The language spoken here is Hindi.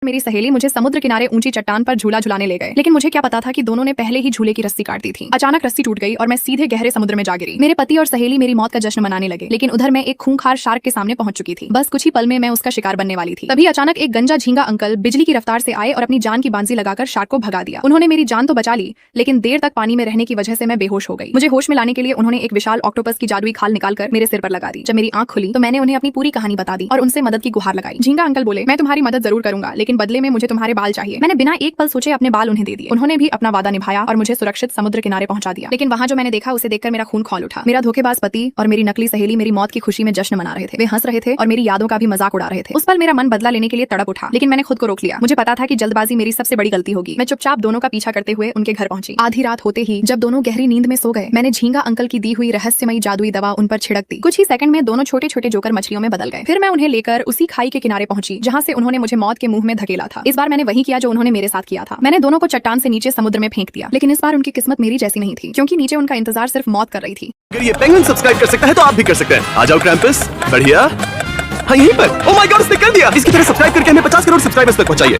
मेरी सहेली मुझे समुद्र किनारे ऊंची चट्टान पर झूला झुलाने ले गए, लेकिन मुझे क्या पता था कि दोनों ने पहले ही झूले की रस्सी काट दी थी। अचानक रस्सी टूट गई और मैं सीधे गहरे समुद्र में जा गिरी। मेरे पति और सहेली मेरी मौत का जश्न मनाने लगे, लेकिन उधर मैं एक खूंखार शार्क के सामने पहुंच चुकी थी। बस कुछ ही पल में मैं उसका शिकार बनने वाली थी। तभी अचानक एक गंजा झींगा अंकल बिजली की रफ्तार से आए और अपनी जान की बांजी लगाकर शार्क को भगा दिया। उन्होंने मेरी जान तो बचा ली, लेकिन देर तक पानी में रहने की वजह से मैं बेहोश हो गई। मुझे होश में लाने के लिए उन्होंने एक विशाल ऑक्टोपस की जादुई खाल निकालकर मेरे सिर पर लगा दी। जब मेरी आंख खुली तो मैंने उन्हें अपनी पूरी कहानी बता दी और उनसे मदद की गुहार लगाई। झींगा अंकल बोले, मैं तुम्हारी मदद जरूर करूंगा, लेकिन बदले में मुझे तुम्हारे बाल चाहिए। मैंने बिना एक पल सोचे अपने बाल उन्हें दे दिए। उन्होंने भी अपना वादा निभाया और मुझे सुरक्षित समुद्र किनारे पहुंचा दिया। लेकिन वहां जो मैंने देखा उसे देखकर मेरा खून खौल उठा। मेरा धोखेबाज पति और मेरी नकली सहेली मेरी मौत की खुशी में जश्न मना रहे थे। वे हंस रहे थे और मेरी यादों का भी मजाक उड़ा रहे थे। उस पल मेरा मन बदला लेने के लिए तड़प उठा, लेकिन मैंने खुद को रोक लिया। मुझे पता था कि जल्दबाजी मेरी सबसे बड़ी गलती होगी। मैं चुपचाप दोनों का पीछा करते हुए उनके घर पहुंची। आधी रात होते ही जब दोनों गहरी नींद में सो गए, मैंने झींगा अंकल की दी हुई रहस्यमयी जादुई दवा उन पर छिड़क दी। कुछ ही सेकंड में दोनों छोटे छोटे जोकर मछलियों में बदल गए। फिर मैं उन्हें लेकर उसी खाई के किनारे पहुंची जहां से उन्होंने मुझे मौत के मुंह में धकेला था। इस बार मैंने वही किया जो उन्होंने मेरे साथ किया था। मैंने दोनों को चट्टान से नीचे समुद्र में फेंक दिया, लेकिन इस बार उनकी किस्मत मेरी जैसी नहीं थी, क्योंकि नीचे उनका इंतजार सिर्फ मौत कर रही थी। अगर ये पेंगुइन सब्सक्राइब कर सकता है तो आप भी कर सकते हैं। आ जाओ क्रैम्पस, बढ़िया। हाँ यहीं पर। ओह माय गॉड, उसने कर दिया। इसकी तरह सब्सक्राइब करके हमें 50 करोड़ सब्सक्राइबर्स तक पहुंचाइए।